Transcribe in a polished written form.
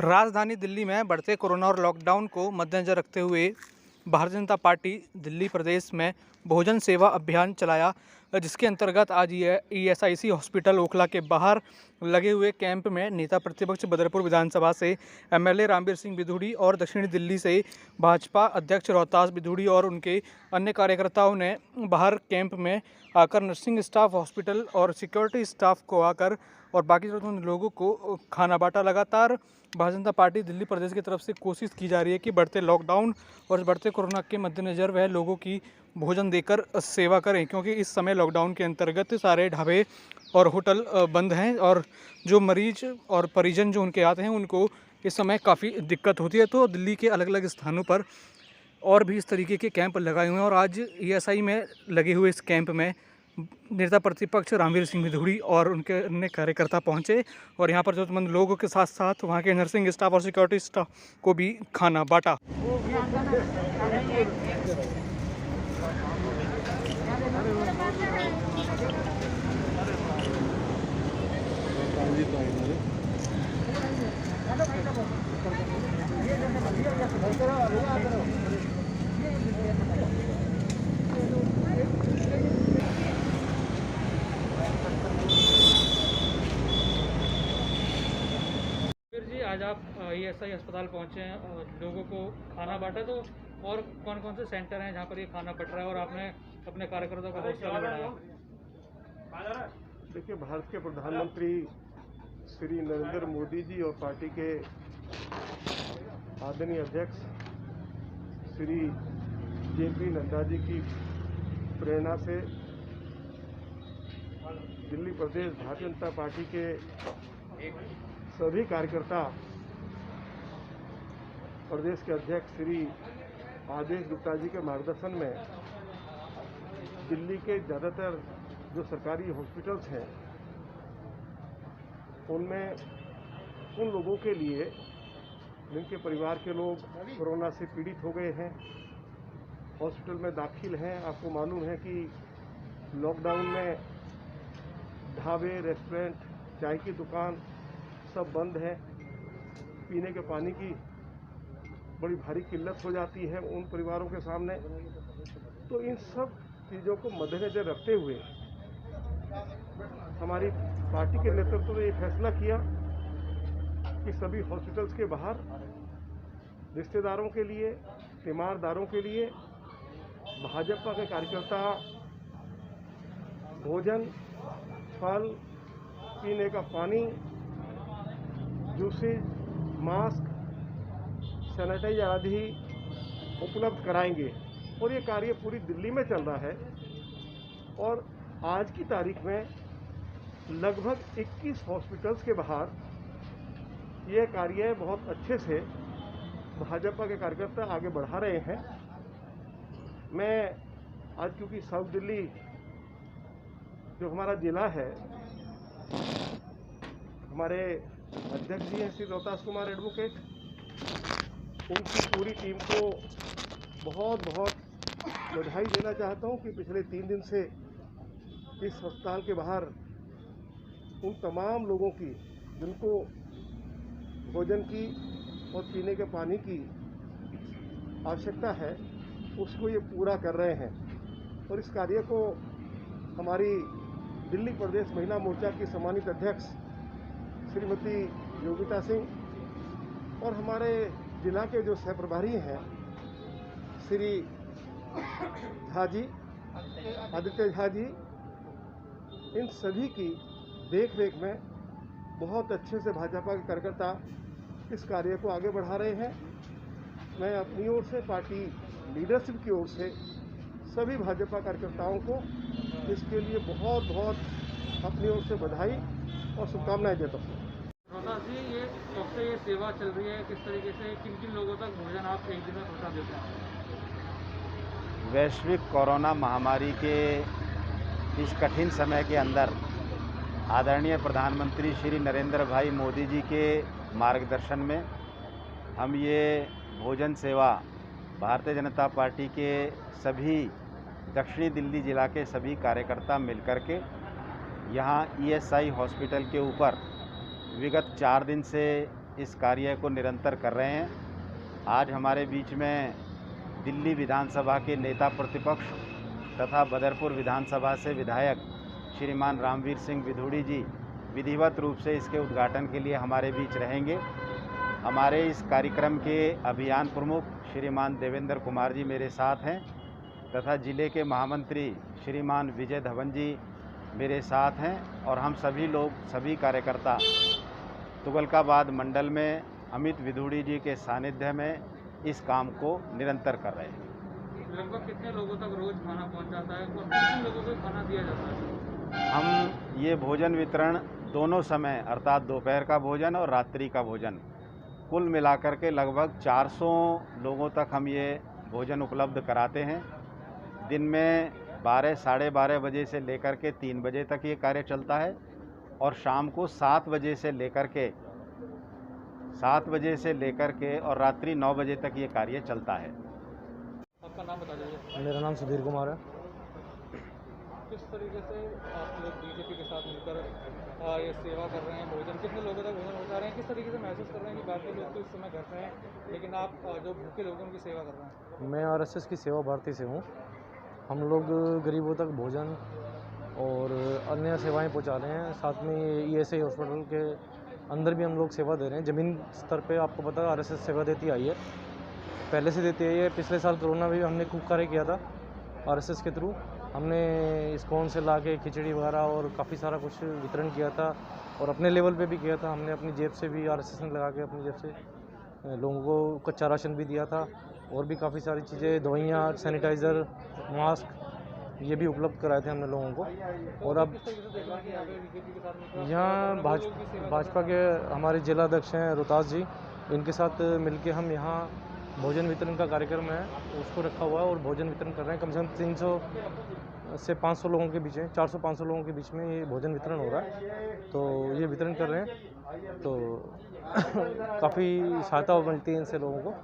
राजधानी दिल्ली में बढ़ते कोरोना और लॉकडाउन को मद्देनजर रखते हुए भारतीय जनता पार्टी दिल्ली प्रदेश में भोजन सेवा अभियान चलाया, जिसके अंतर्गत आज ईएसआईसी हॉस्पिटल ओखला के बाहर लगे हुए कैंप में नेता प्रतिपक्ष बदरपुर विधानसभा से एमएलए रामवीर सिंह बिधूड़ी और दक्षिणी दिल्ली से भाजपा अध्यक्ष रोहतास बिधूड़ी और उनके अन्य कार्यकर्ताओं ने बाहर कैंप में आकर नर्सिंग स्टाफ, हॉस्पिटल और सिक्योरिटी स्टाफ को आकर और बाकी ज़रूरतमंद लोगों को खाना बांटा। लगातार भारतीय जनता पार्टी दिल्ली प्रदेश की तरफ से कोशिश की जा रही है कि बढ़ते लॉकडाउन और बढ़ते कोरोना के मद्देनज़र वह लोगों की भोजन देकर सेवा करें, क्योंकि इस समय लॉकडाउन के अंतर्गत सारे ढाबे और होटल बंद हैं और जो मरीज और परिजन जो उनके आते हैं उनको इस समय काफ़ी दिक्कत होती है। तो दिल्ली के अलग अलग स्थानों पर और भी इस तरीके के कैंप लगाए हुए हैं और आज ईएसआई में लगे हुए इस कैंप में नेता प्रतिपक्ष रामवीर सिंह बिधूड़ी और उनके अन्य कार्यकर्ता पहुंचे और यहां पर जरूरतमंद लोगों के साथ साथ वहां के नर्सिंग स्टाफ और सिक्योरिटी स्टाफ को भी खाना बांटा। जी, आज आप ईएसआई अस्पताल पहुंचे हैं और लोगों को खाना बांटा, तो और कौन कौन से सेंटर हैं जहां पर ये खाना बट रहा है और आपने अपने कार्यकर्ताओं का हौसला भी बढ़ाया? देखिए, भारत के प्रधानमंत्री श्री नरेंद्र मोदी जी और पार्टी के आदरणीय अध्यक्ष श्री जेपी नड्डा जी की प्रेरणा से दिल्ली प्रदेश भारतीय जनता पार्टी के सभी कार्यकर्ता, प्रदेश के अध्यक्ष श्री आदेश गुप्ता जी के मार्गदर्शन में दिल्ली के ज़्यादातर जो सरकारी हॉस्पिटल्स हैं उनमें उन लोगों के लिए जिनके परिवार के लोग कोरोना से पीड़ित हो गए हैं, हॉस्पिटल में दाखिल हैं। आपको मालूम है कि लॉकडाउन में ढाबे, रेस्टोरेंट, चाय की दुकान सब बंद है। पीने के पानी की बड़ी भारी किल्लत हो जाती है उन परिवारों के सामने। तो इन सब चीज़ों को मद्देनजर रखते हुए हमारी पार्टी के नेतृत्व ने ये फैसला किया कि सभी हॉस्पिटल्स के बाहर रिश्तेदारों के लिए, तीमारदारों के लिए भाजपा के कार्यकर्ता भोजन, फल, पीने का पानी, जूसेस, मास्क, सैनिटाइजर आदि उपलब्ध कराएंगे और ये कार्य पूरी दिल्ली में चल रहा है। और आज की तारीख में लगभग 21 हॉस्पिटल्स के बाहर ये कार्य बहुत अच्छे से भाजपा के कार्यकर्ता आगे बढ़ा रहे हैं। मैं आज, क्योंकि साउथ दिल्ली जो हमारा जिला है, हमारे अध्यक्ष जी हैं श्री रोहतास कुमार एडवोकेट, उनकी पूरी टीम को बहुत बहुत बधाई देना चाहता हूं कि पिछले 3 दिन से इस अस्पताल के बाहर उन तमाम लोगों की जिनको भोजन की और पीने के पानी की आवश्यकता है उसको ये पूरा कर रहे हैं। और इस कार्य को हमारी दिल्ली प्रदेश महिला मोर्चा की सम्मानित अध्यक्ष श्रीमती योगिता सिंह और हमारे जिला के जो सह प्रभारी हैं श्री झा जी, आदित्य झा जी, इन सभी की देख रेख में बहुत अच्छे से भाजपा के कार्यकर्ता इस कार्य को आगे बढ़ा रहे हैं। मैं अपनी ओर से, पार्टी लीडरशिप की ओर से सभी भाजपा कार्यकर्ताओं को इसके लिए बहुत बहुत अपनी ओर से बधाई और शुभकामनाएं देता हूँ। रोहतास जी, ये कब से ये सेवा चल रही है, किस तरीके से किन किन लोगों तक भोजन आप एक दिन में पहुँचा देते हैं? वैश्विक कोरोना महामारी के इस कठिन समय के अंदर आदरणीय प्रधानमंत्री श्री नरेंद्र भाई मोदी जी के मार्गदर्शन में हम ये भोजन सेवा भारतीय जनता पार्टी के सभी दक्षिणी दिल्ली जिला के सभी कार्यकर्ता मिलकर के यहाँ ईएसआई हॉस्पिटल के ऊपर विगत 4 दिन से इस कार्य को निरंतर कर रहे हैं। आज हमारे बीच में दिल्ली विधानसभा के नेता प्रतिपक्ष तथा बदरपुर विधानसभा से विधायक श्रीमान रामवीर सिंह विधूड़ी जी विधिवत रूप से इसके उद्घाटन के लिए हमारे बीच रहेंगे। हमारे इस कार्यक्रम के अभियान प्रमुख श्रीमान देवेंद्र कुमार जी मेरे साथ हैं तथा जिले के महामंत्री श्रीमान विजय धवन जी मेरे साथ हैं और हम सभी लोग, सभी कार्यकर्ता तुगलकाबाद मंडल में अमित विधूड़ी जी के सानिध्य में इस काम को निरंतर कर रहे हैं। लगभग कितने लोगों तक रोज खाना पहुंच जाता है और कितने लोगों को खाना दिया जाता है? हम ये भोजन वितरण दोनों समय अर्थात दोपहर का भोजन और रात्रि का भोजन कुल मिलाकर के लगभग 400 लोगों तक हम ये भोजन उपलब्ध कराते हैं। दिन में 12 साढ़े 12 बजे से लेकर के 3 बजे तक ये कार्य चलता है और शाम को 7 बजे से लेकर के और रात्रि 9 बजे तक ये कार्य चलता है। आपका नाम बता दीजिए। मेरा नाम सुधीर कुमार है। किस तरीके से आप लोग बीजेपी के साथ मिलकर ये सेवा कर रहे हैं, भोजन कितने लोगों तक भोजन पहुंचा रहे हैं, किस तरीके से महसूस कर रहे हैं कि बाकी लोग तो इस समय घर पे हैं लेकिन आप जो भूखे लोगों की सेवा कर रहे हैं? मैं आरएसएस की सेवा भारती से हूँ। हम लोग गरीबों तक भोजन और अन्य सेवाएं पहुंचा रहे हैं। साथ में ईएसआई हॉस्पिटल के अंदर भी हम लोग सेवा दे रहे हैं। ज़मीन स्तर पे आपको पता है आरएसएस सेवा देती आई है, पहले से देती है। पिछले साल कोरोना में भी हमने खूब कार्य किया था आरएसएस के थ्रू। हमने इस्कॉन से ला के खिचड़ी वगैरह और काफ़ी सारा कुछ वितरण किया था और अपने लेवल पे भी किया था। हमने अपनी जेब से भी आरएसएस ने लगा के अपनी जेब से लोगों को कच्चा राशन भी दिया था और भी काफ़ी सारी चीज़ें, दवाइयाँ, सैनिटाइज़र, मास्क ये भी उपलब्ध कराए थे हमने लोगों को। और अब यहाँ भाजपा के हमारे जिला अध्यक्ष हैं रोहतास जी, इनके साथ मिलके हम यहाँ भोजन वितरण का कार्यक्रम है उसको रखा हुआ है और भोजन वितरण कर रहे हैं। कम से कम 300 से 500 लोगों के बीच में, 400-500 लोगों के बीच में ये भोजन वितरण हो रहा है। तो ये वितरण कर रहे हैं तो काफ़ी सहायता मिलती है इनसे लोगों को।